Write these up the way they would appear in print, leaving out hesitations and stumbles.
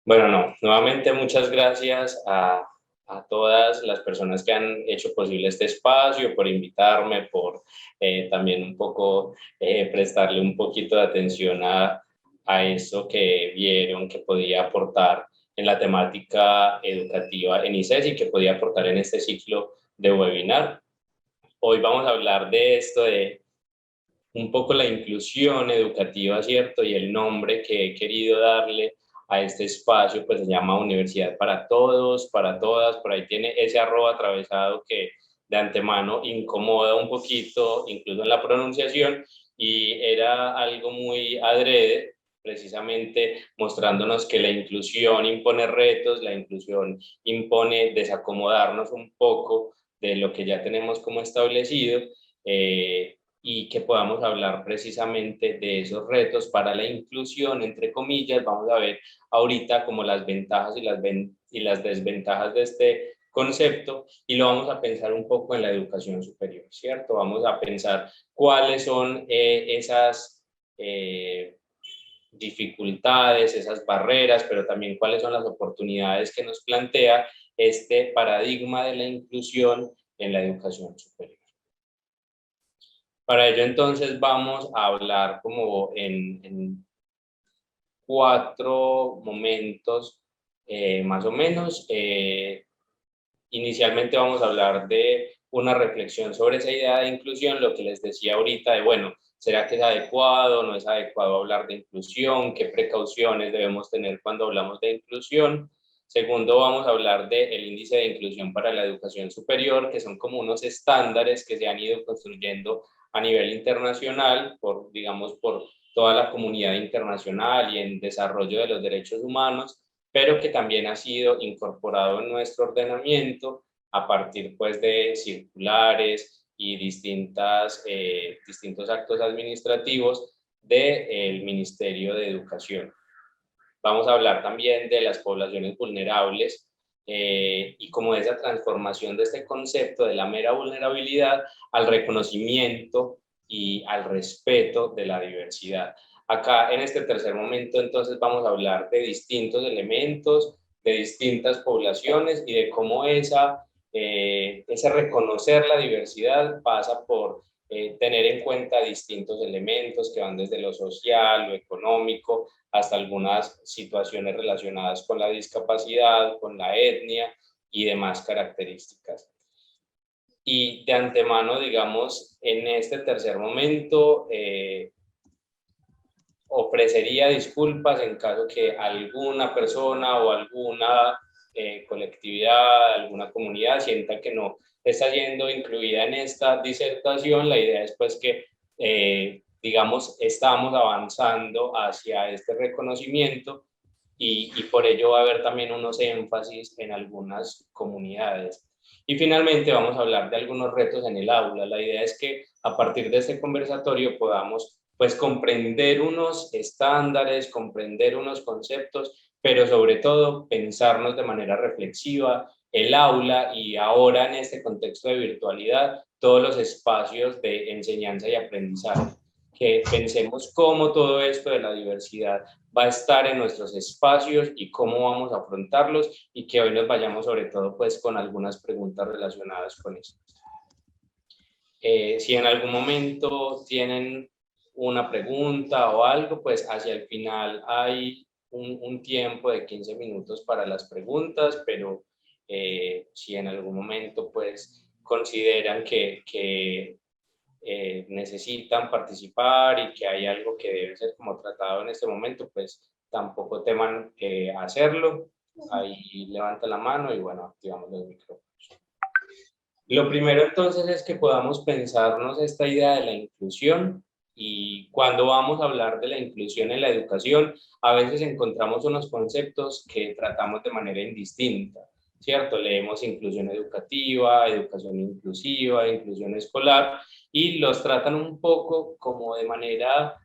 Bueno, no, nuevamente muchas gracias a todas las personas que han hecho posible este espacio, por invitarme, por también un poco prestarle un poquito de atención a eso que vieron que podía aportar en la temática educativa en ICES y que podía aportar en este ciclo de webinar. Hoy vamos a hablar de esto, de un poco la inclusión educativa, ¿cierto? Y el nombre que he querido darle a este espacio, pues se llama Universidad para Todos, para Todas, por ahí tiene ese arroba atravesado que de antemano incomoda un poquito, incluso en la pronunciación, y era algo muy adrede, precisamente mostrándonos que la inclusión impone retos, la inclusión impone desacomodarnos un poco de lo que ya tenemos como establecido, y que podamos hablar precisamente de esos retos para la inclusión, entre comillas. Vamos a ver ahorita como las ventajas y las desventajas de este concepto, y lo vamos a pensar un poco en la educación superior, ¿cierto? Vamos a pensar cuáles son esas dificultades, esas barreras, pero también cuáles son las oportunidades que nos plantea este paradigma de la inclusión en la educación superior. Para ello, entonces, vamos a hablar como en cuatro momentos, más o menos. Inicialmente vamos a hablar de una reflexión sobre esa idea de inclusión, lo que les decía ahorita de, bueno, ¿será que es adecuado, no es adecuado hablar de inclusión? ¿Qué precauciones debemos tener cuando hablamos de inclusión? Segundo, vamos a hablar del índice de inclusión para la educación superior, que son como unos estándares que se han ido construyendo a nivel internacional, por, digamos, por toda la comunidad internacional y en desarrollo de los derechos humanos, pero que también ha sido incorporado en nuestro ordenamiento a partir pues de circulares y distintos actos administrativos del Ministerio de Educación. Vamos a hablar también de las poblaciones vulnerables, y como de esa transformación de este concepto de la mera vulnerabilidad al reconocimiento y al respeto de la diversidad. Acá en este tercer momento entonces vamos a hablar de distintos elementos, de distintas poblaciones y de cómo ese reconocer la diversidad pasa por tener en cuenta distintos elementos que van desde lo social, lo económico, hasta algunas situaciones relacionadas con la discapacidad, con la etnia y demás características. Y de antemano, digamos, en este tercer momento, ofrecería disculpas en caso que alguna persona o alguna colectividad, alguna comunidad sienta que no está siendo incluida en esta disertación. La idea es pues que, digamos, estamos avanzando hacia este reconocimiento, y por ello va a haber también unos énfasis en algunas comunidades. Y finalmente vamos a hablar de algunos retos en el aula. La idea es que a partir de este conversatorio podamos pues comprender unos estándares, comprender unos conceptos, pero sobre todo pensarnos de manera reflexiva el aula y ahora en este contexto de virtualidad, todos los espacios de enseñanza y aprendizaje. Que pensemos cómo todo esto de la diversidad va a estar en nuestros espacios y cómo vamos a afrontarlos, y que hoy nos vayamos sobre todo pues con algunas preguntas relacionadas con eso. Si en algún momento tienen una pregunta o algo, pues hacia el final hay un tiempo de 15 minutos para las preguntas, pero si en algún momento pues consideran que necesitan participar y que hay algo que debe ser como tratado en este momento, pues tampoco teman hacerlo. Ahí levanta la mano y bueno, activamos los micrófonos. Lo primero entonces es que podamos pensarnos esta idea de la inclusión, y cuando vamos a hablar de la inclusión en la educación, a veces encontramos unos conceptos que tratamos de manera indistinta, ¿cierto? Leemos inclusión educativa, educación inclusiva, inclusión escolar, y los tratan un poco como de manera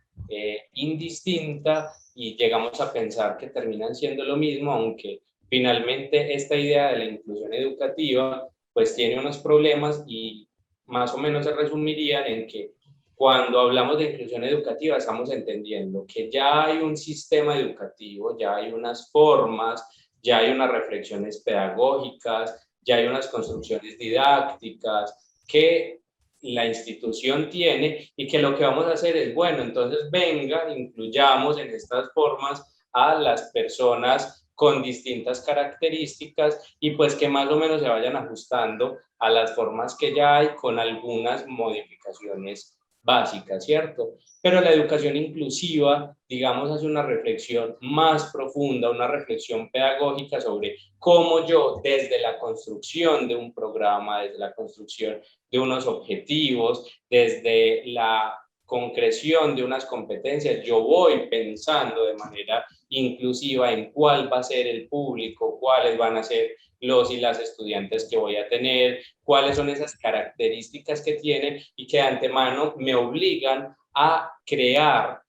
indistinta, y llegamos a pensar que terminan siendo lo mismo, aunque finalmente esta idea de la inclusión educativa pues tiene unos problemas, y más o menos se resumirían en que cuando hablamos de inclusión educativa estamos entendiendo que ya hay un sistema educativo, ya hay unas formas, ya hay unas reflexiones pedagógicas, ya hay unas construcciones didácticas que la institución tiene y que lo que vamos a hacer es, bueno, entonces venga, incluyamos en estas formas a las personas con distintas características y pues que más o menos se vayan ajustando a las formas que ya hay con algunas modificaciones básicas, ¿cierto? Pero la educación inclusiva, digamos, hace una reflexión más profunda, una reflexión pedagógica sobre cómo yo, desde la construcción de un programa, desde la construcción de unos objetivos, desde la concreción de unas competencias, yo voy pensando de manera inclusiva en cuál va a ser el público, cuáles van a ser los y las estudiantes que voy a tener, cuáles son esas características que tienen y que de antemano me obligan a crear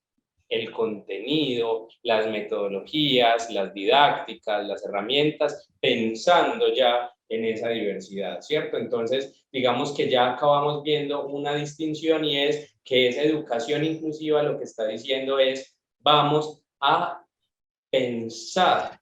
el contenido, las metodologías, las didácticas, las herramientas, pensando ya en esa diversidad, ¿cierto? Entonces, digamos que ya acabamos viendo una distinción y es que esa educación inclusiva lo que está diciendo es, vamos a pensar,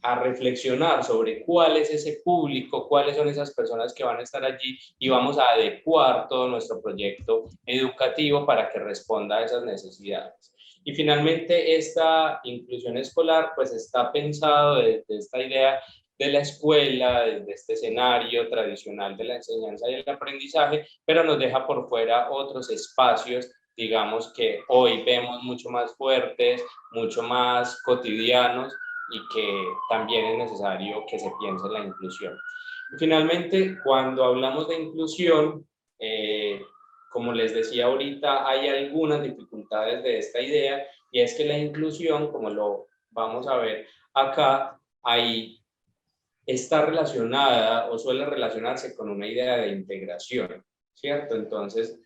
a reflexionar sobre cuál es ese público, cuáles son esas personas que van a estar allí y vamos a adecuar todo nuestro proyecto educativo para que responda a esas necesidades. Y finalmente esta inclusión escolar pues está pensado desde esta idea de la escuela, desde este escenario tradicional de la enseñanza y el aprendizaje, pero nos deja por fuera otros espacios, digamos, que hoy vemos mucho más fuertes, mucho más cotidianos y que también es necesario que se piense en la inclusión. Y finalmente, cuando hablamos de inclusión, como les decía ahorita, hay algunas dificultades de esta idea y es que la inclusión, como lo vamos a ver acá, ahí está relacionada o suele relacionarse con una idea de integración, ¿cierto? Entonces,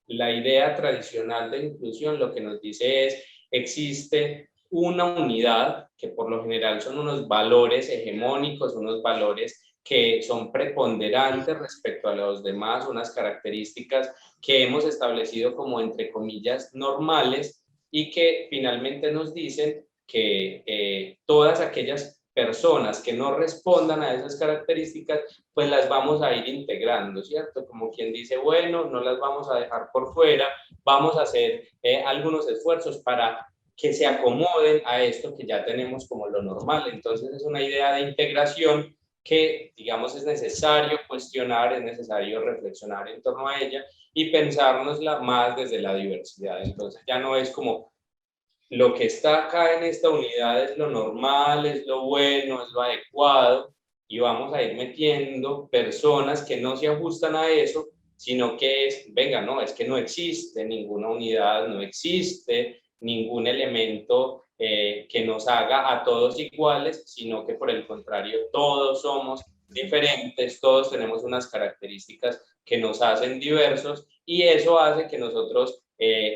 la idea tradicional de inclusión lo que nos dice es, existe una unidad que por lo general son unos valores hegemónicos, unos valores que son preponderantes respecto a los demás, unas características que hemos establecido como entre comillas normales y que finalmente nos dicen que todas aquellas personas que no respondan a esas características, pues las vamos a ir integrando, ¿cierto? Como quien dice, bueno, no las vamos a dejar por fuera, vamos a hacer algunos esfuerzos para que se acomoden a esto que ya tenemos como lo normal. Entonces es una idea de integración que, digamos, es necesario cuestionar, es necesario reflexionar en torno a ella y pensárnosla más desde la diversidad. Entonces ya no es como lo que está acá en esta unidad es lo normal, es lo bueno, es lo adecuado, y vamos a ir metiendo personas que no se ajustan a eso, sino que es, venga, no, es que no existe ninguna unidad, no existe ningún elemento que nos haga a todos iguales, sino que por el contrario, todos somos diferentes, todos tenemos unas características que nos hacen diversos y eso hace que nosotros,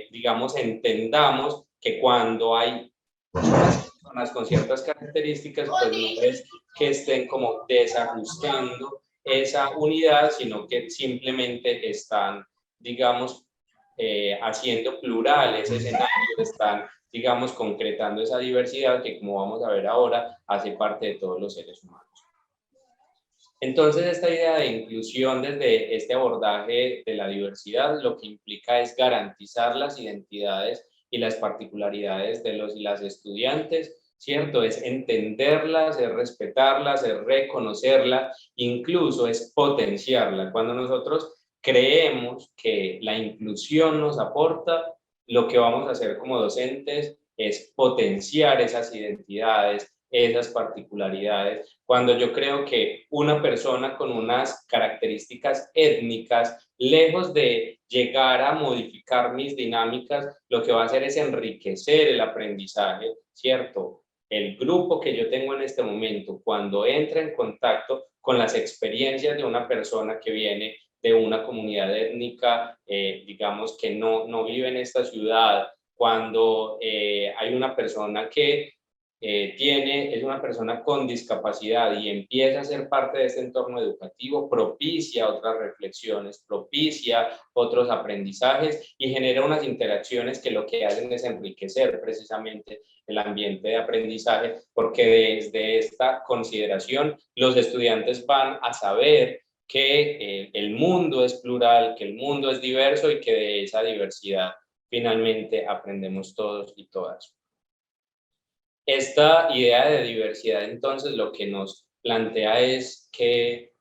digamos, entendamos que cuando hay personas con ciertas características, pues no es que estén como desajustando esa unidad, sino que simplemente están, digamos, haciendo plural ese escenario, están, digamos, concretando esa diversidad que, como vamos a ver ahora, hace parte de todos los seres humanos. Entonces, esta idea de inclusión desde este abordaje de la diversidad lo que implica es garantizar las identidades y las particularidades de los y las estudiantes, ¿cierto? Es entenderlas, es respetarlas, es reconocerlas, incluso es potenciarla. Cuando nosotros creemos que la inclusión nos aporta, lo que vamos a hacer como docentes es potenciar esas identidades, esas particularidades, cuando yo creo que una persona con unas características étnicas, lejos de llegar a modificar mis dinámicas, lo que va a hacer es enriquecer el aprendizaje, ¿cierto? El grupo que yo tengo en este momento, cuando entra en contacto con las experiencias de una persona que viene de una comunidad étnica, digamos, que no vive en esta ciudad, cuando hay una persona que es una persona con discapacidad y empieza a ser parte de este entorno educativo, propicia otras reflexiones, propicia otros aprendizajes y genera unas interacciones que lo que hacen es enriquecer precisamente el ambiente de aprendizaje, porque desde esta consideración los estudiantes van a saber que el mundo es plural, que el mundo es diverso y que de esa diversidad finalmente aprendemos todos y todas. Esta idea de diversidad, entonces, lo que nos plantea es que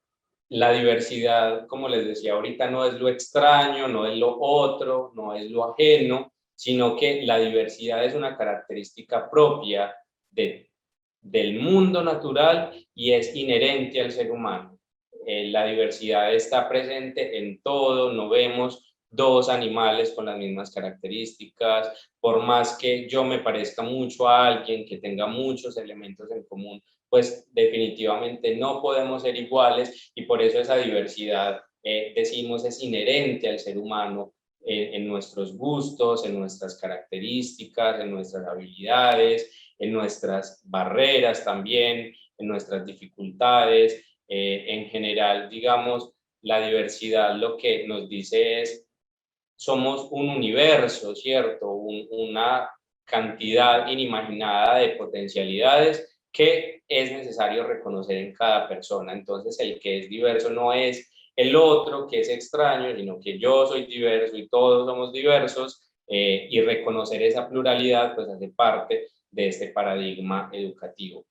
la diversidad, como les decía ahorita, no es lo extraño, no es lo otro, no es lo ajeno, sino que la diversidad es una característica propia del mundo natural y es inherente al ser humano. La diversidad está presente en todo, no vemos dos animales con las mismas características, por más que yo me parezca mucho a alguien que tenga muchos elementos en común, pues definitivamente no podemos ser iguales y por eso esa diversidad, decimos, es inherente al ser humano en nuestros gustos, en nuestras características, en nuestras habilidades, en nuestras barreras también, en nuestras dificultades. En general, digamos, la diversidad lo que nos dice es, somos un universo, ¿cierto? Una cantidad inimaginada de potencialidades que es necesario reconocer en cada persona. Entonces, el que es diverso no es el otro que es extraño, sino que yo soy diverso y todos somos diversos, y reconocer esa pluralidad pues hace parte de este paradigma educativo.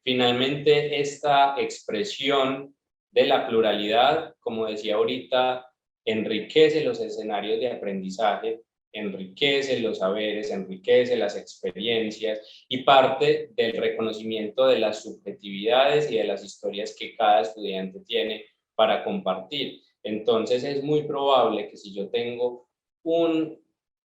Finalmente, esta expresión de la pluralidad, como decía ahorita, enriquece los escenarios de aprendizaje, enriquece los saberes, enriquece las experiencias y parte del reconocimiento de las subjetividades y de las historias que cada estudiante tiene para compartir. Entonces es muy probable que si yo tengo un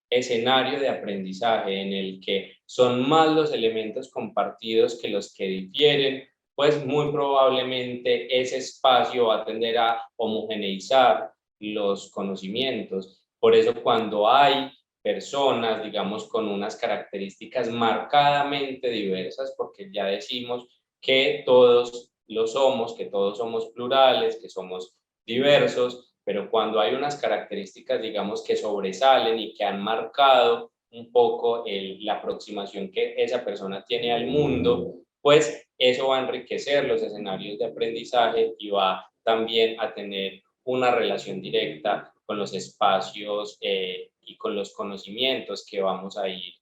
escenario de aprendizaje en el que son más los elementos compartidos que los que difieren, pues muy probablemente ese espacio va a tender a homogeneizar los conocimientos. Por eso cuando hay personas, digamos, con unas características marcadamente diversas, porque ya decimos que todos lo somos, que todos somos plurales, que somos diversos, pero cuando hay unas características, digamos, que sobresalen y que han marcado un poco la aproximación que esa persona tiene al mundo, pues eso va a enriquecer los escenarios de aprendizaje y va también a tener una relación directa con los espacios y con los conocimientos que vamos a ir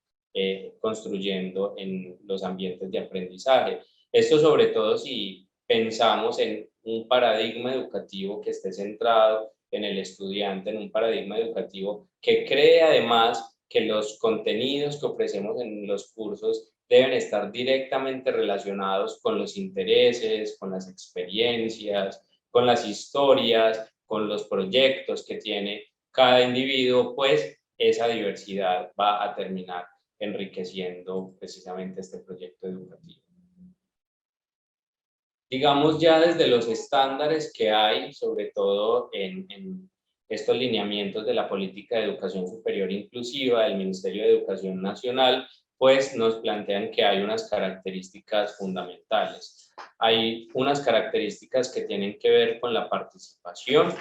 construyendo en los ambientes de aprendizaje. Esto sobre todo si pensamos en un paradigma educativo que esté centrado en el estudiante, en un paradigma educativo que cree además que los contenidos que ofrecemos en los cursos deben estar directamente relacionados con los intereses, con las experiencias, con las historias, con los proyectos que tiene cada individuo, pues esa diversidad va a terminar enriqueciendo precisamente este proyecto educativo. Digamos ya desde los estándares que hay, sobre todo en estos lineamientos de la política de educación superior inclusiva del Ministerio de Educación Nacional, pues nos plantean que hay unas características fundamentales. Hay unas características que tienen que ver con la participación.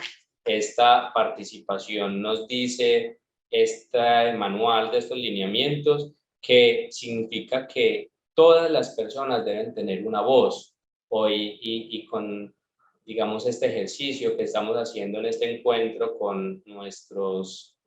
Esta participación nos dice este manual de estos lineamientos que significa que todas las personas deben tener una voz. Hoy y con, digamos, este ejercicio que estamos haciendo en este encuentro con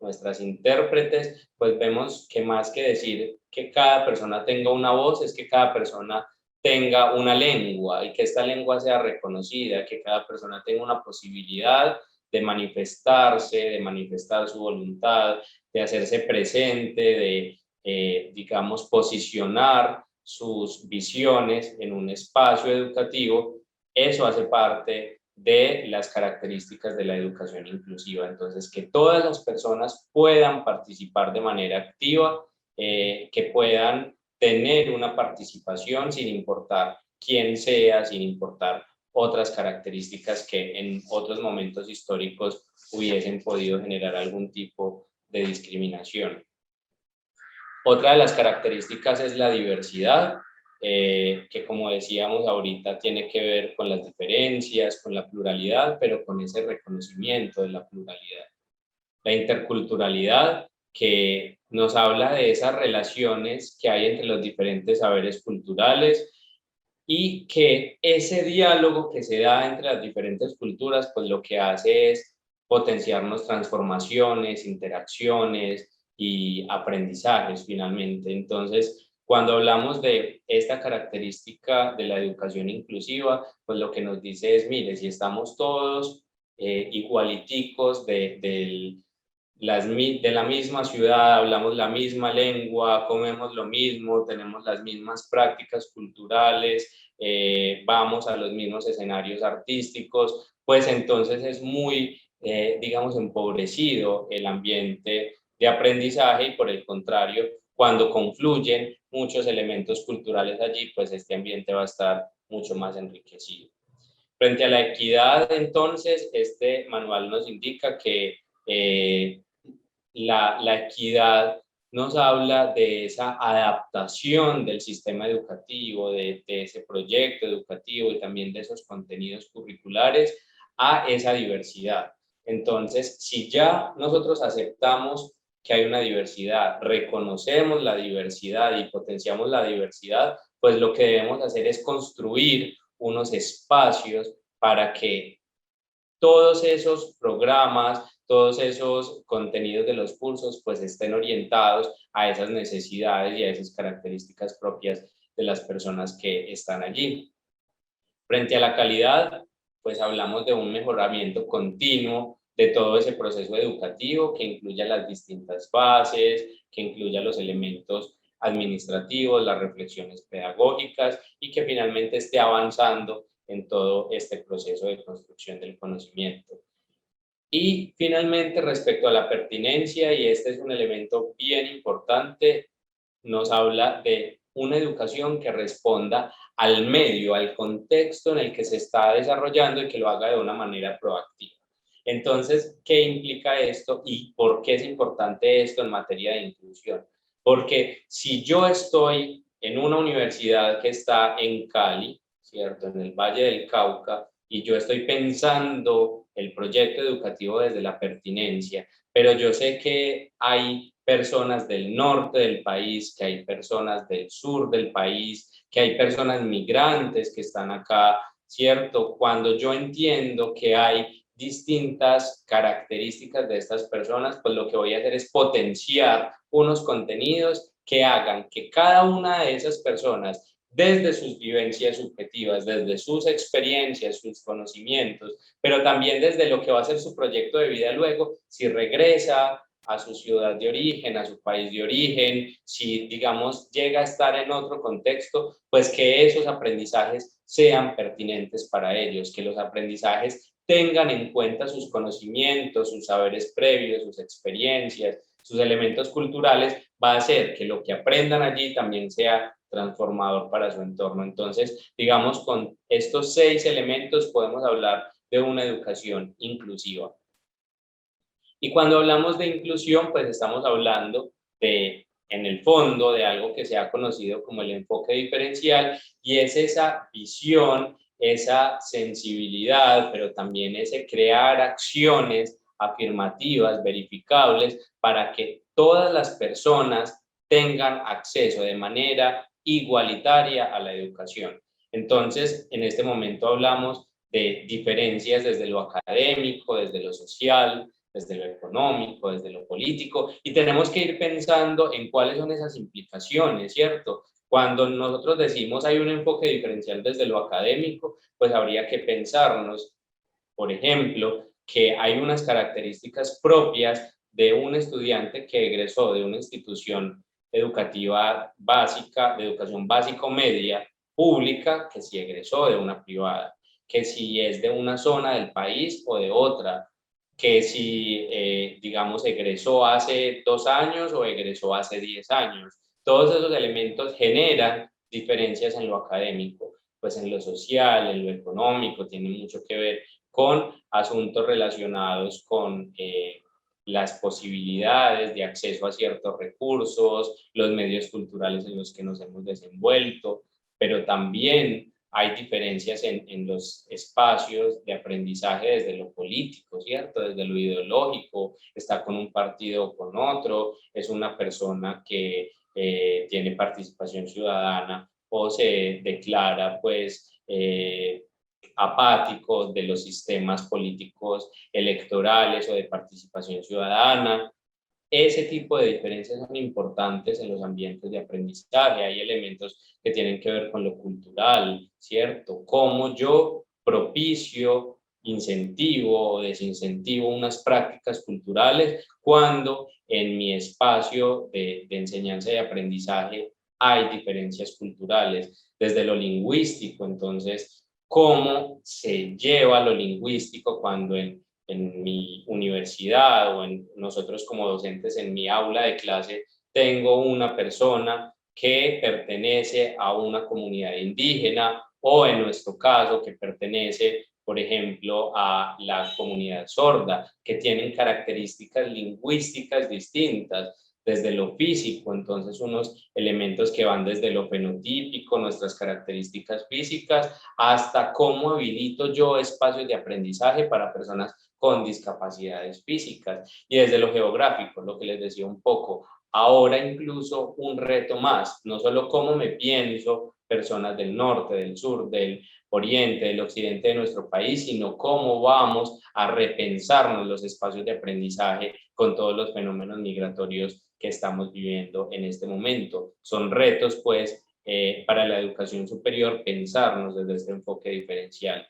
nuestras intérpretes, pues vemos que más que decir que cada persona tenga una voz, es que cada persona tenga una lengua y que esta lengua sea reconocida, que cada persona tenga una posibilidad de manifestarse, de manifestar su voluntad, de hacerse presente, de, digamos, posicionar sus visiones en un espacio educativo. Eso hace parte de las características de la educación inclusiva. Entonces, que todas las personas puedan participar de manera activa, que puedan tener una participación sin importar quién sea, sin importar otras características que en otros momentos históricos hubiesen podido generar algún tipo de discriminación. Otra de las características es la diversidad, que como decíamos ahorita tiene que ver con las diferencias, con la pluralidad, pero con ese reconocimiento de la pluralidad. La interculturalidad, que nos habla de esas relaciones que hay entre los diferentes saberes culturales y que ese diálogo que se da entre las diferentes culturas, pues lo que hace es potenciarnos transformaciones, interacciones y aprendizajes finalmente. Entonces, cuando hablamos de esta característica de la educación inclusiva, pues lo que nos dice es, mire, si estamos todos igualiticos de la misma ciudad, hablamos la misma lengua, comemos lo mismo, tenemos las mismas prácticas culturales, vamos a los mismos escenarios artísticos, pues entonces es muy, digamos, empobrecido el ambiente de aprendizaje y por el contrario, cuando confluyen muchos elementos culturales allí, pues este ambiente va a estar mucho más enriquecido. Frente a la equidad, entonces, este manual nos indica que la equidad nos habla de esa adaptación del sistema educativo, de ese proyecto educativo y también de esos contenidos curriculares a esa diversidad. Entonces, si ya nosotros aceptamos que hay una diversidad, reconocemos la diversidad y potenciamos la diversidad, pues lo que debemos hacer es construir unos espacios para que todos esos programas, todos esos contenidos de los cursos, pues estén orientados a esas necesidades y a esas características propias de las personas que están allí. Frente a la calidad, pues hablamos de un mejoramiento continuo de todo ese proceso educativo que incluya las distintas fases, que incluya los elementos administrativos, las reflexiones pedagógicas y que finalmente esté avanzando en todo este proceso de construcción del conocimiento. Y finalmente, respecto a la pertinencia, y este es un elemento bien importante, nos habla de una educación que responda al medio, al contexto en el que se está desarrollando y que lo haga de una manera proactiva. Entonces, ¿qué implica esto y por qué es importante esto en materia de inclusión? Porque si yo estoy en una universidad que está en Cali, ¿cierto? En el Valle del Cauca, y yo estoy pensando el proyecto educativo desde la pertinencia, pero yo sé que hay personas del norte del país, que hay personas del sur del país, que hay personas migrantes que están acá, ¿cierto? Cuando yo entiendo que hay distintas características de estas personas, pues lo que voy a hacer es potenciar unos contenidos que hagan que cada una de esas personas desde sus vivencias subjetivas, desde sus experiencias, sus conocimientos, pero también desde lo que va a ser su proyecto de vida luego, si regresa a su ciudad de origen, a su país de origen, si, digamos, llega a estar en otro contexto, pues que esos aprendizajes sean pertinentes para ellos, que los aprendizajes tengan en cuenta sus conocimientos, sus saberes previos, sus experiencias, sus elementos culturales, va a hacer que lo que aprendan allí también sea transformador para su entorno. Entonces, digamos, con estos 6 elementos podemos hablar de una educación inclusiva. Y cuando hablamos de inclusión, pues estamos hablando de, en el fondo, de algo que se ha conocido como el enfoque diferencial, y es esa visión, esa sensibilidad, pero también ese crear acciones afirmativas, verificables, para que todas las personas tengan acceso de manera igualitaria a la educación. Entonces, en este momento hablamos de diferencias desde lo académico, desde lo social, desde lo económico, desde lo político, y tenemos que ir pensando en cuáles son esas implicaciones, ¿cierto? Cuando nosotros decimos hay un enfoque diferencial desde lo académico, pues habría que pensarnos, por ejemplo, que hay unas características propias de un estudiante que egresó de una institución educativa básica, de educación básica o media, pública, que si egresó de una privada, que si es de una zona del país o de otra, que si, digamos, egresó hace 2 años o egresó hace 10 años. Todos esos elementos generan diferencias en lo académico, pues en lo social, en lo económico, tiene mucho que ver con asuntos relacionados con las posibilidades de acceso a ciertos recursos, los medios culturales en los que nos hemos desenvuelto, pero también hay diferencias en los espacios de aprendizaje desde lo político, ¿cierto? Desde lo ideológico, está con un partido o con otro, es una persona que tiene participación ciudadana o se declara, pues, apático de los sistemas políticos electorales o de participación ciudadana. Ese tipo de diferencias son importantes en los ambientes de aprendizaje. Hay elementos que tienen que ver con lo cultural, ¿cierto? Cómo yo propicio, incentivo o desincentivo unas prácticas culturales cuando en mi espacio de enseñanza y aprendizaje hay diferencias culturales. Desde lo lingüístico, entonces, cómo se lleva lo lingüístico cuando en mi universidad o en nosotros como docentes en mi aula de clase tengo una persona que pertenece a una comunidad indígena o en nuestro caso que pertenece, por ejemplo, a la comunidad sorda, que tienen características lingüísticas distintas desde lo físico, entonces unos elementos que van desde lo fenotípico, nuestras características físicas, hasta cómo habilito yo espacios de aprendizaje para personas con discapacidades físicas y desde lo geográfico, lo que les decía un poco. Ahora incluso un reto más, no solo cómo me pienso personas del norte, del sur, del oriente, del occidente de nuestro país, sino cómo vamos a repensarnos los espacios de aprendizaje con todos los fenómenos migratorios que estamos viviendo en este momento. Son retos, pues, para la educación superior pensarnos desde este enfoque diferencial.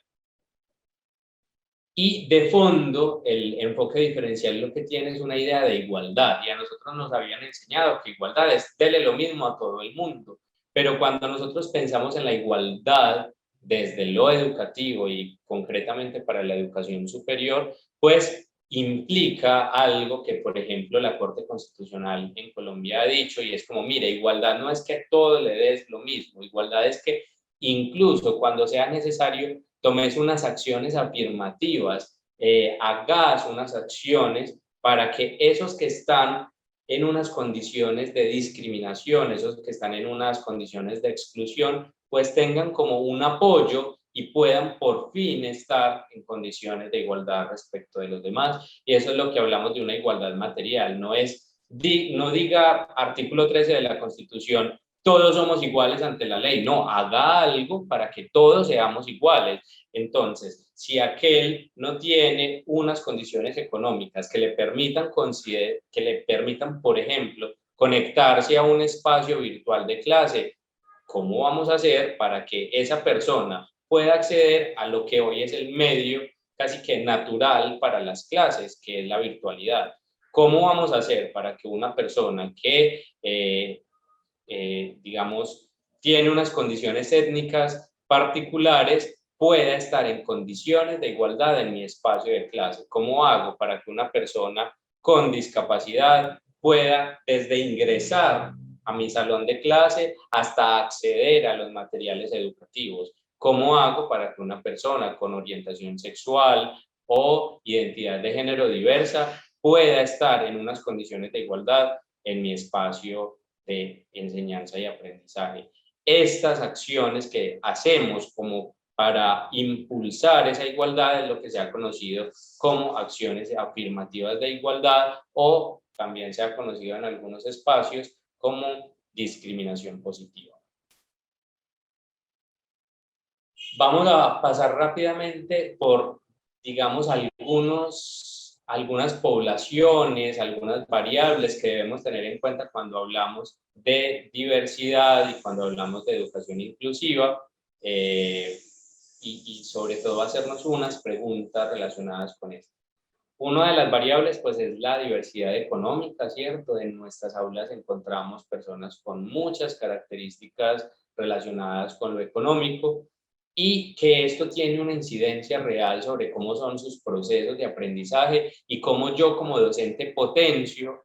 Y de fondo, el enfoque diferencial lo que tiene es una idea de igualdad. Y a nosotros nos habían enseñado que igualdad es dele lo mismo a todo el mundo. Pero cuando nosotros pensamos en la igualdad desde lo educativo y concretamente para la educación superior, pues implica algo que, por ejemplo, la Corte Constitucional en Colombia ha dicho y es como, mire, igualdad no es que a todo le des lo mismo, igualdad es que incluso cuando sea necesario tomes unas acciones afirmativas, hagas unas acciones para que esos que están en unas condiciones de discriminación, esos que están en unas condiciones de exclusión, pues tengan como un apoyo y puedan por fin estar en condiciones de igualdad respecto de los demás. Y eso es lo que hablamos de una igualdad material, no es, no diga artículo 13 de la Constitución, todos somos iguales ante la ley, no, haga algo para que todos seamos iguales. Entonces, si aquel no tiene unas condiciones económicas que le permitan, que le permitan, por ejemplo, conectarse a un espacio virtual de clase, ¿cómo vamos a hacer para que esa persona pueda acceder a lo que hoy es el medio casi que natural para las clases, que es la virtualidad? ¿Cómo vamos a hacer para que una persona que, digamos, tiene unas condiciones étnicas particulares pueda estar en condiciones de igualdad en mi espacio de clase? ¿Cómo hago para que una persona con discapacidad pueda desde ingresar a mi salón de clase hasta acceder a los materiales educativos? ¿Cómo hago para que una persona con orientación sexual o identidad de género diversa pueda estar en unas condiciones de igualdad en mi espacio de enseñanza y aprendizaje? Estas acciones que hacemos como para impulsar esa igualdad es lo que se ha conocido como acciones afirmativas de igualdad o también se ha conocido en algunos espacios como discriminación positiva. Vamos a pasar rápidamente por, digamos, algunas poblaciones, algunas variables que debemos tener en cuenta cuando hablamos de diversidad y cuando hablamos de educación inclusiva, y sobre todo hacernos unas preguntas relacionadas con esto. Una de las variables, pues, es la diversidad económica, ¿cierto? En nuestras aulas encontramos personas con muchas características relacionadas con lo económico y que esto tiene una incidencia real sobre cómo son sus procesos de aprendizaje y cómo yo como docente potencio,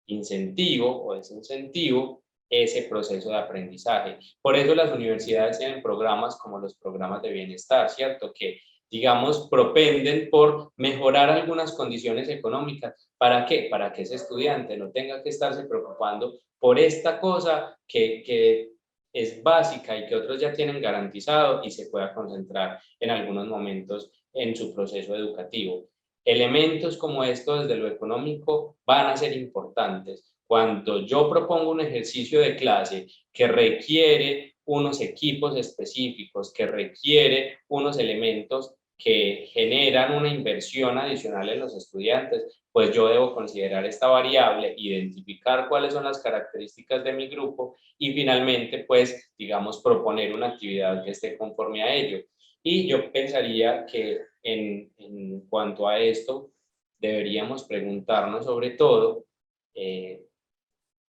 incentivo o desincentivo ese proceso de aprendizaje. Por eso las universidades tienen programas como los programas de bienestar, ¿cierto? Que digamos, propenden por mejorar algunas condiciones económicas. ¿Para qué? Para que ese estudiante no tenga que estarse preocupando por esta cosa que es básica y que otros ya tienen garantizado y se pueda concentrar en algunos momentos en su proceso educativo. Elementos como esto desde lo económico van a ser importantes. Cuando yo propongo un ejercicio de clase que requiere unos equipos específicos, que requiere unos elementos que generan una inversión adicional en los estudiantes, pues yo debo considerar esta variable, identificar cuáles son las características de mi grupo y finalmente, pues, digamos, proponer una actividad que esté conforme a ello. Y yo pensaría que en cuanto a esto, deberíamos preguntarnos sobre todo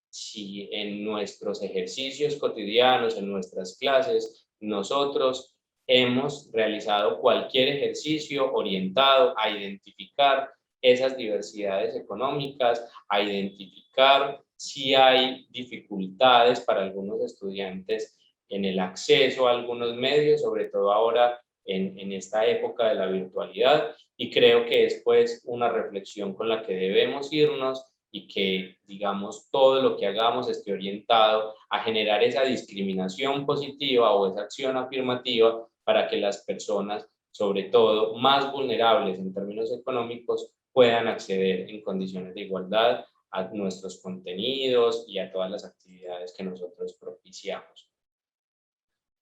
si en nuestros ejercicios cotidianos, en nuestras clases, nosotros hemos realizado cualquier ejercicio orientado a identificar esas diversidades económicas, a identificar si hay dificultades para algunos estudiantes en el acceso a algunos medios, sobre todo ahora en esta época de la virtualidad. Y creo que es pues una reflexión con la que debemos irnos y que, digamos, todo lo que hagamos esté orientado a generar esa discriminación positiva o esa acción afirmativa para que las personas, sobre todo más vulnerables en términos económicos, puedan acceder en condiciones de igualdad a nuestros contenidos y a todas las actividades que nosotros propiciamos.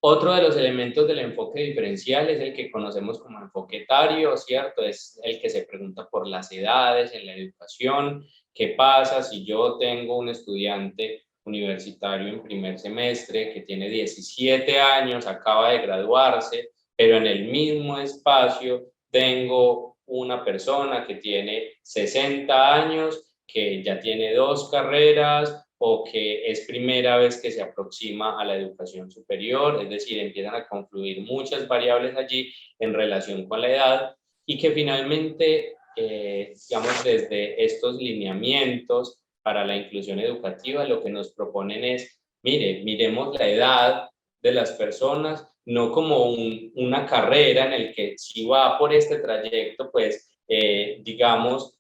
Otro de los elementos del enfoque diferencial es el que conocemos como enfoque etario, ¿cierto? Es el que se pregunta por las edades en la educación. ¿Qué pasa si yo tengo un estudiante universitario en primer semestre que tiene 17 años, acaba de graduarse, pero en el mismo espacio tengo una persona que tiene 60 años, que ya tiene 2 carreras, o que es primera vez que se aproxima a la educación superior, es decir, empiezan a confluir muchas variables allí en relación con la edad y que finalmente, digamos, desde estos lineamientos para la inclusión educativa, lo que nos proponen es, mire, miremos la edad de las personas, no como una carrera en el que si va por este trayecto, pues, digamos,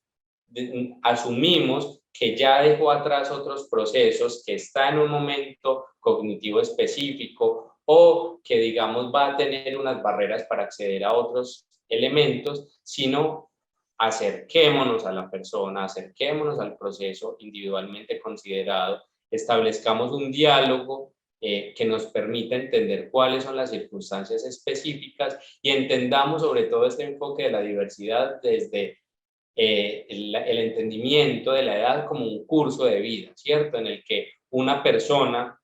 asumimos que ya dejó atrás otros procesos, que está en un momento cognitivo específico o que, digamos, va a tener unas barreras para acceder a otros elementos, sino acerquémonos a la persona, acerquémonos al proceso individualmente considerado, establezcamos un diálogo que nos permita entender cuáles son las circunstancias específicas y entendamos sobre todo este enfoque de la diversidad desde el entendimiento de la edad como un curso de vida, ¿cierto? En el que una persona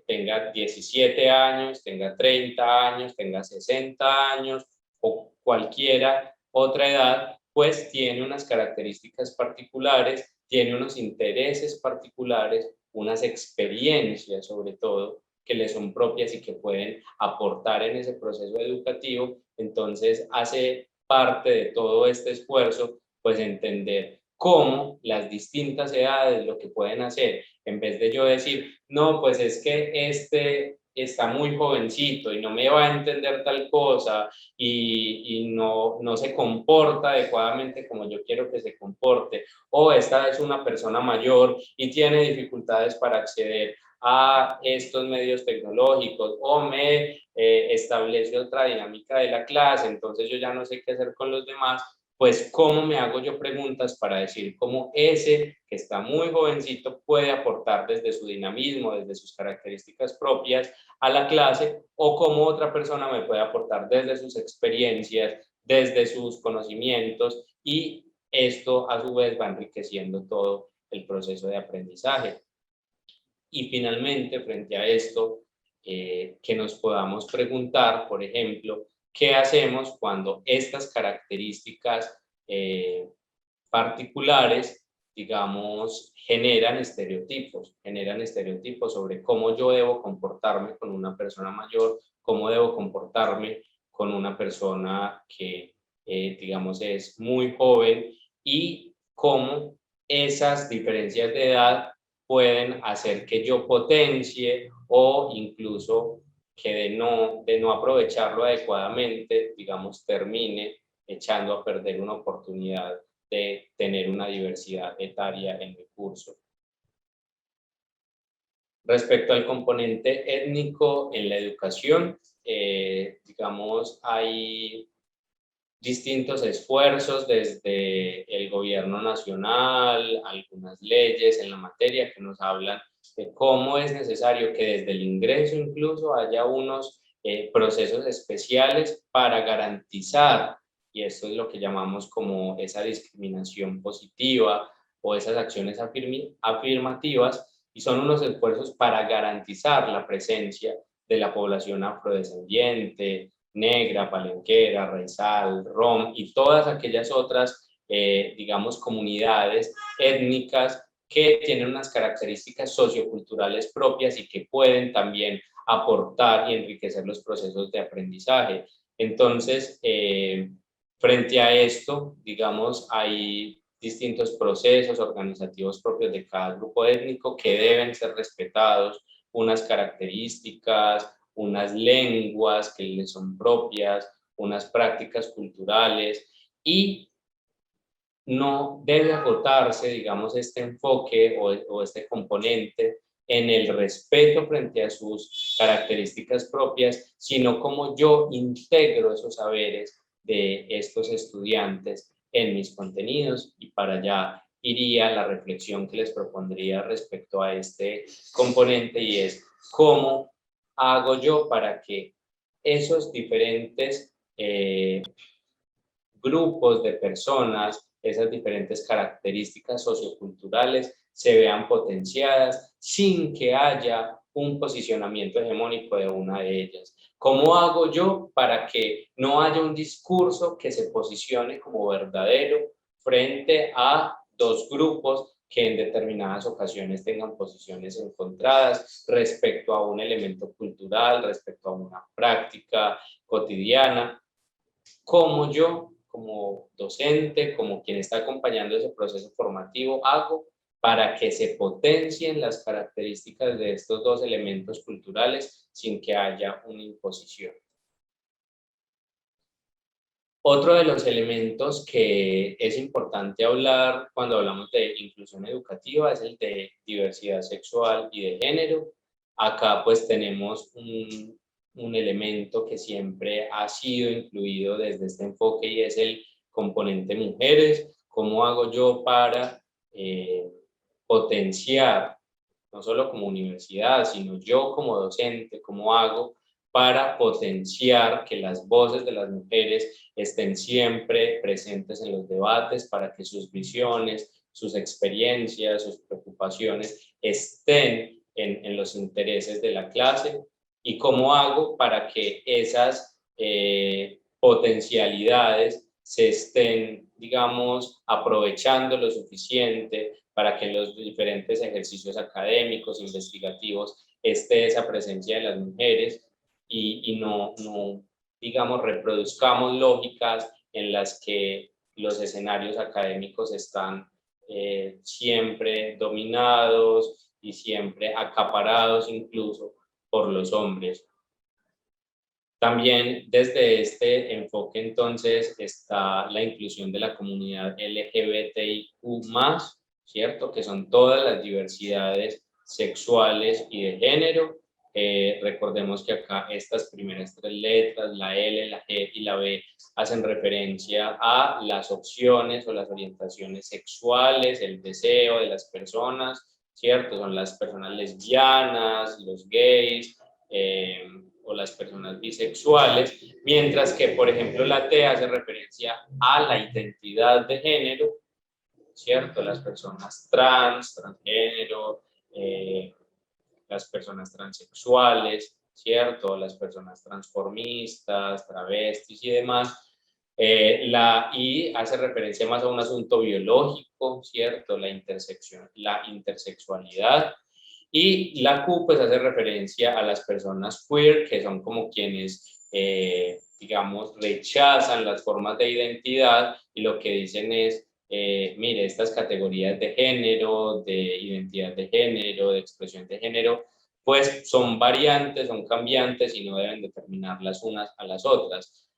tenga 17 años, tenga 30 años, tenga 60 años o cualquiera otra edad, pues tiene unas características particulares, tiene unos intereses particulares, unas experiencias sobre todo que le son propias y que pueden aportar en ese proceso educativo. Entonces hace parte de todo este esfuerzo pues entender cómo las distintas edades lo que pueden hacer, en vez de yo decir, no, pues es que este está muy jovencito y no me va a entender tal cosa y no se comporta adecuadamente como yo quiero que se comporte, o esta es una persona mayor y tiene dificultades para acceder a estos medios tecnológicos o me establece otra dinámica de la clase, entonces yo ya no sé qué hacer con los demás, pues cómo me hago yo preguntas para decir cómo ese que está muy jovencito puede aportar desde su dinamismo, desde sus características propias a la clase o cómo otra persona me puede aportar desde sus experiencias, desde sus conocimientos y esto a su vez va enriqueciendo todo el proceso de aprendizaje. Y finalmente, frente a esto, que nos podamos preguntar, por ejemplo, ¿qué hacemos cuando estas características particulares, digamos, generan estereotipos sobre cómo yo debo comportarme con una persona mayor, cómo debo comportarme con una persona que, digamos, es muy joven y cómo esas diferencias de edad pueden hacer que yo potencie o incluso que de no aprovecharlo adecuadamente, digamos, termine echando a perder una oportunidad de tener una diversidad etaria en el curso. Respecto al componente étnico en la educación, digamos, hay distintos esfuerzos desde el gobierno nacional, algunas leyes en la materia que nos hablan de cómo es necesario que desde el ingreso incluso haya unos procesos especiales para garantizar, y esto es lo que llamamos como esa discriminación positiva o esas acciones afirmativas, y son unos esfuerzos para garantizar la presencia de la población afrodescendiente, negra, palenquera, raizal, rom y todas aquellas otras, digamos, comunidades étnicas que tienen unas características socioculturales propias y que pueden también aportar y enriquecer los procesos de aprendizaje. Entonces, frente a esto, digamos, hay distintos procesos organizativos propios de cada grupo étnico que deben ser respetados, unas características, unas lenguas que les son propias, unas prácticas culturales, y no debe agotarse, digamos, este enfoque o este componente en el respeto frente a sus características propias, sino como yo integro esos saberes de estos estudiantes en mis contenidos, y para allá iría la reflexión que les propondría respecto a este componente, y es cómo hago yo para que esos diferentes grupos de personas, esas diferentes características socioculturales se vean potenciadas sin que haya un posicionamiento hegemónico de una de ellas. ¿Cómo hago yo para que no haya un discurso que se posicione como verdadero frente a dos grupos que en determinadas ocasiones tengan posiciones encontradas respecto a un elemento cultural, respecto a una práctica cotidiana? ¿Cómo yo, como docente, como quien está acompañando ese proceso formativo, hago para que se potencien las características de estos dos elementos culturales sin que haya una imposición? Otro de los elementos que es importante hablar cuando hablamos de inclusión educativa es el de diversidad sexual y de género. Acá pues tenemos un elemento que siempre ha sido incluido desde este enfoque, y es el componente mujeres. ¿Cómo hago yo para potenciar, no solo como universidad, sino yo como docente, cómo hago para potenciar que las voces de las mujeres estén siempre presentes en los debates, para que sus visiones, sus experiencias, sus preocupaciones estén en los intereses de la clase? ¿Y cómo hago para que esas potencialidades se estén, digamos, aprovechando lo suficiente para que en los diferentes ejercicios académicos, investigativos, esté esa presencia de las mujeres, y no, digamos, reproduzcamos lógicas en las que los escenarios académicos están siempre dominados y siempre acaparados incluso por los hombres? También desde este enfoque entonces está la inclusión de la comunidad LGBTIQ+, ¿cierto? Que son todas las diversidades sexuales y de género. Recordemos que acá estas primeras tres letras, la L, la G y la B, hacen referencia a las opciones o las orientaciones sexuales, el deseo de las personas, ¿cierto? Son las personas lesbianas, los gays, o las personas bisexuales, mientras que, por ejemplo, la T hace referencia a la identidad de género, ¿cierto? Las personas trans, transgénero, las personas transexuales, ¿cierto? Las personas transformistas, travestis y demás. La I hace referencia más a un asunto biológico, ¿cierto? La intersexualidad. Y la Q pues hace referencia a las personas queer, que son como quienes, digamos, rechazan las formas de identidad y lo que dicen es, mire, estas categorías de género, de identidad de género, de expresión de género, pues son variantes, son cambiantes y no deben determinar las unas a las otras.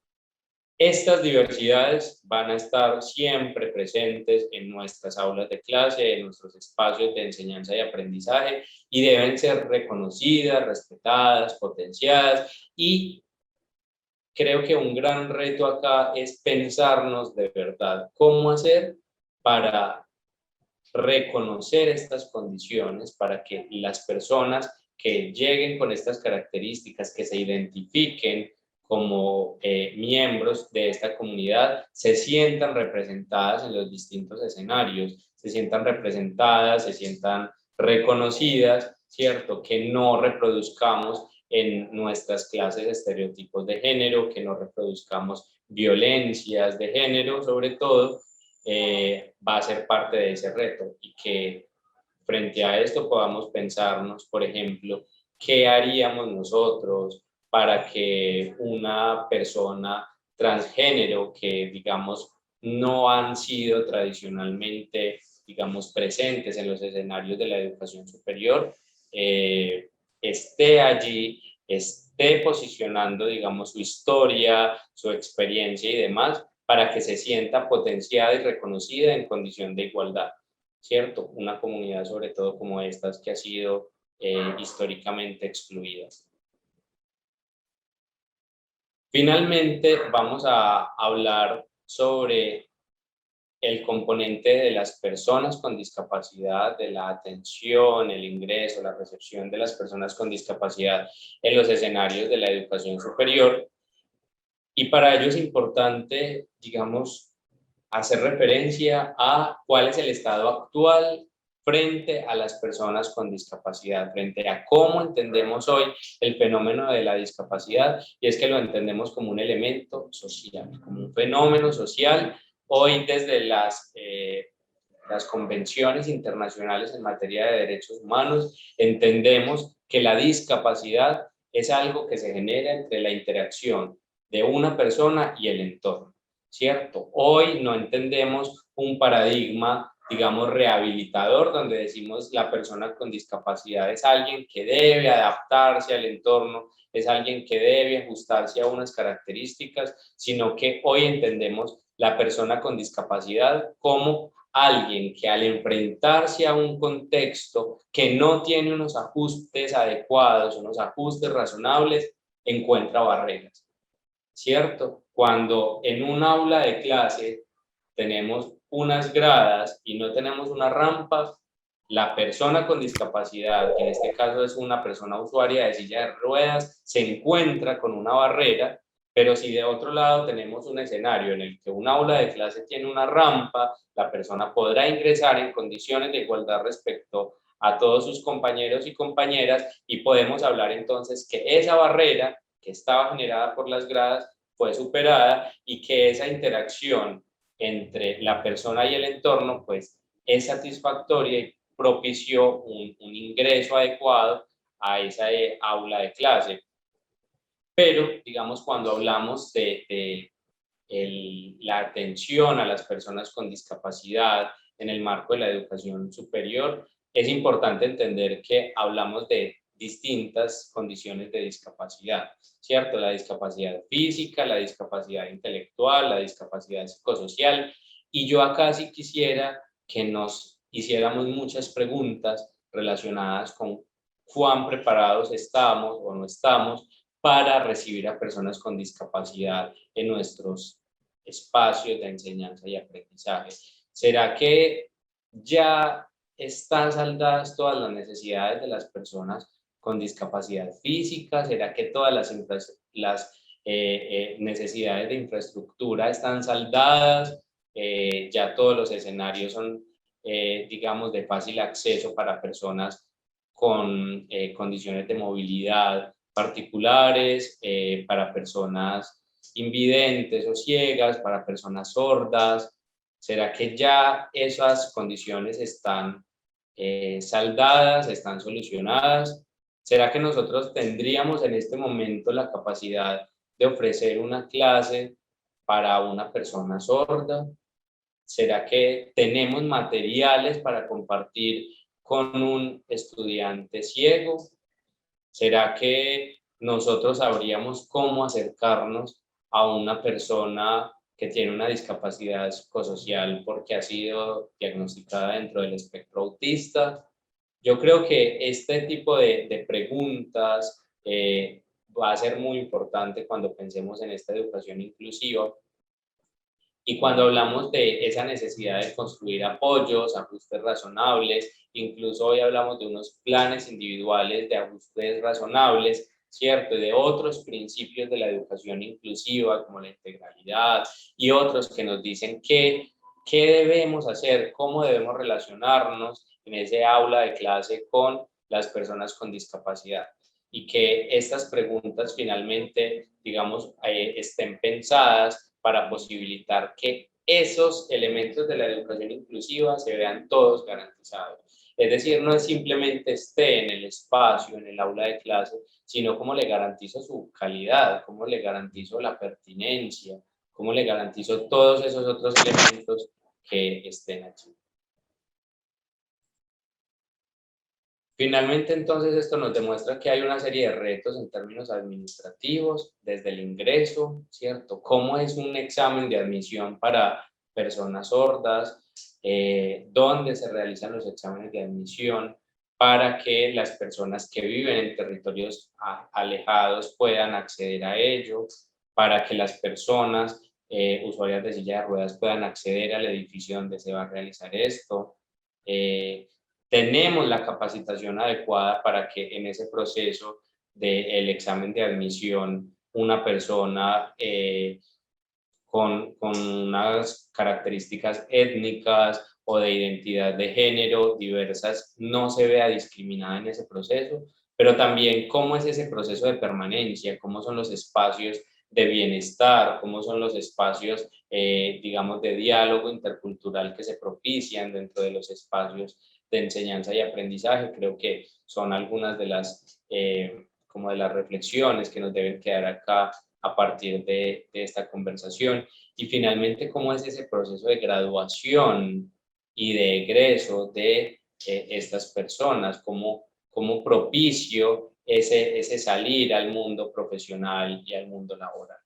Estas diversidades van a estar siempre presentes en nuestras aulas de clase, en nuestros espacios de enseñanza y aprendizaje, y deben ser reconocidas, respetadas, potenciadas, y creo que un gran reto acá es pensarnos de verdad cómo hacer para reconocer estas condiciones, para que las personas que lleguen con estas características, que se identifiquen como miembros de esta comunidad, se sientan representadas en los distintos escenarios, se sientan representadas, se sientan reconocidas, ¿cierto? Que no reproduzcamos en nuestras clases estereotipos de género, que no reproduzcamos violencias de género, sobre todo, va a ser parte de ese reto, y que frente a esto podamos pensarnos, por ejemplo, ¿qué haríamos nosotros para que una persona transgénero que, digamos, no han sido tradicionalmente, digamos, presentes en los escenarios de la educación superior, esté allí, esté posicionando, digamos, su historia, su experiencia y demás, para que se sienta potenciada y reconocida en condición de igualdad, ¿cierto? Una comunidad sobre todo como estas que ha sido históricamente excluida. Finalmente, vamos a hablar sobre el componente de las personas con discapacidad, de la atención, el ingreso, la recepción de las personas con discapacidad en los escenarios de la educación superior. Y para ello es importante, digamos, hacer referencia a cuál es el estado actual frente a las personas con discapacidad, frente a cómo entendemos hoy el fenómeno de la discapacidad, y es que lo entendemos como un elemento social, como un fenómeno social. Hoy desde las convenciones internacionales en materia de derechos humanos entendemos que la discapacidad es algo que se genera entre la interacción de una persona y el entorno, ¿cierto? Hoy no entendemos un paradigma, digamos, rehabilitador, donde decimos la persona con discapacidad es alguien que debe adaptarse al entorno, es alguien que debe ajustarse a unas características, sino que hoy entendemos la persona con discapacidad como alguien que al enfrentarse a un contexto que no tiene unos ajustes adecuados, unos ajustes razonables, encuentra barreras, ¿cierto? Cuando en un aula de clase tenemos unas gradas y no tenemos una rampa, la persona con discapacidad, que en este caso es una persona usuaria de silla de ruedas, se encuentra con una barrera. Pero si de otro lado tenemos un escenario en el que un aula de clase tiene una rampa, la persona podrá ingresar en condiciones de igualdad respecto a todos sus compañeros y compañeras, y podemos hablar entonces que esa barrera que estaba generada por las gradas fue superada, y que esa interacción entre la persona y el entorno pues es satisfactoria y propició un ingreso adecuado a esa aula de clase. Pero, digamos, cuando hablamos de la atención a las personas con discapacidad en el marco de la educación superior, es importante entender que hablamos de distintas condiciones de discapacidad, ¿cierto? La discapacidad física, la discapacidad intelectual, la discapacidad psicosocial. Y yo acá sí quisiera que nos hiciéramos muchas preguntas relacionadas con cuán preparados estamos o no estamos para recibir a personas con discapacidad en nuestros espacios de enseñanza y aprendizaje. ¿Será que ya están saldadas todas las necesidades de las personas con discapacidad física? ¿Será que todas las necesidades de infraestructura están saldadas? Ya todos los escenarios son, digamos, de fácil acceso para personas con condiciones de movilidad particulares, para personas invidentes o ciegas, para personas sordas. ¿Será que ya esas condiciones están saldadas, están solucionadas? ¿Será que nosotros tendríamos en este momento la capacidad de ofrecer una clase para una persona sorda? ¿Será que tenemos materiales para compartir con un estudiante ciego? ¿Será que nosotros sabríamos cómo acercarnos a una persona que tiene una discapacidad psicosocial porque ha sido diagnosticada dentro del espectro autista? Yo creo que este tipo de preguntas va a ser muy importante cuando pensemos en esta educación inclusiva y cuando hablamos de esa necesidad de construir apoyos, ajustes razonables, incluso hoy hablamos de unos planes individuales de ajustes razonables, ¿cierto? Y de otros principios de la educación inclusiva, como la integralidad, y otros que nos dicen qué debemos hacer, cómo debemos relacionarnos en ese aula de clase con las personas con discapacidad. Y que estas preguntas finalmente, digamos, estén pensadas para posibilitar que esos elementos de la educación inclusiva se vean todos garantizados. Es decir, no es simplemente esté en el espacio, en el aula de clase, sino cómo le garantizo su calidad, cómo le garantizo la pertinencia, cómo le garantizo todos esos otros elementos que estén aquí. Finalmente, entonces, esto nos demuestra que hay una serie de retos en términos administrativos, desde el ingreso, ¿cierto? ¿Cómo es un examen de admisión para personas sordas? ¿Dónde se realizan los exámenes de admisión para que las personas que viven en territorios alejados puedan acceder a ello? Para que las personas usuarias de silla de ruedas puedan acceder al edificio donde se va a realizar esto. Tenemos la capacitación adecuada para que en ese proceso del examen de admisión una persona con unas características étnicas o de identidad de género diversas no se vea discriminada en ese proceso, pero también cómo es ese proceso de permanencia, cómo son los espacios de bienestar, cómo son los espacios, digamos, de diálogo intercultural que se propician dentro de los espacios de enseñanza y aprendizaje. Creo que son algunas de las, como de las reflexiones que nos deben quedar acá a partir de esta conversación. Y finalmente, ¿cómo es ese proceso de graduación y de egreso de estas personas? ¿Cómo propicio ese salir al mundo profesional y al mundo laboral?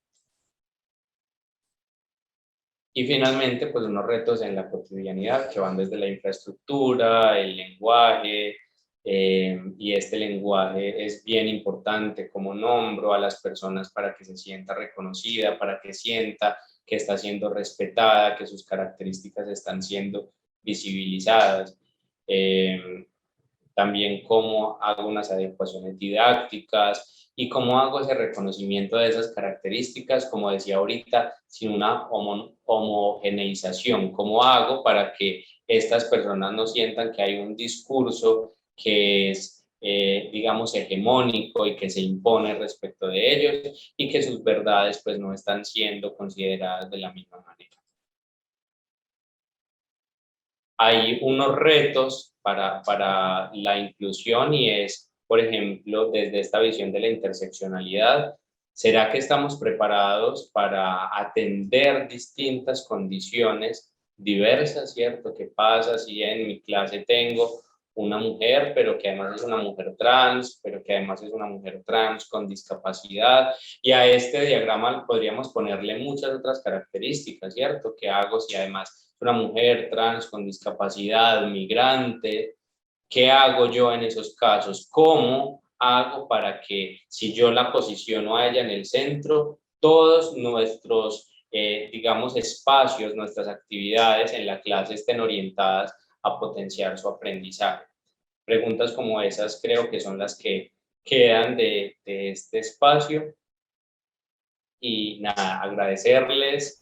Y finalmente, pues unos retos en la cotidianidad que van desde la infraestructura, el lenguaje, y este lenguaje es bien importante, como nombro a las personas para que se sienta reconocida, para que sienta que está siendo respetada, que sus características están siendo visibilizadas. También cómo hago unas adecuaciones didácticas y cómo hago ese reconocimiento de esas características, como decía ahorita, sin una homogeneización. ¿Cómo hago para que estas personas no sientan que hay un discurso que es, digamos, hegemónico y que se impone respecto de ellos y que sus verdades pues no están siendo consideradas de la misma manera? Hay unos retos para la inclusión y es, por ejemplo, desde esta visión de la interseccionalidad, ¿será que estamos preparados para atender distintas condiciones diversas, cierto? ¿Qué pasa si en mi clase tengo una mujer, pero que además es una mujer trans, pero que además es una mujer trans con discapacidad? Y a este diagrama podríamos ponerle muchas otras características, ¿cierto? ¿Qué hago si además una mujer trans con discapacidad, migrante? ¿Qué hago yo en esos casos? ¿Cómo hago para que si yo la posiciono a ella en el centro, todos nuestros, digamos, espacios, nuestras actividades en la clase estén orientadas a potenciar su aprendizaje? Preguntas como esas creo que son las que quedan de este espacio y nada, agradecerles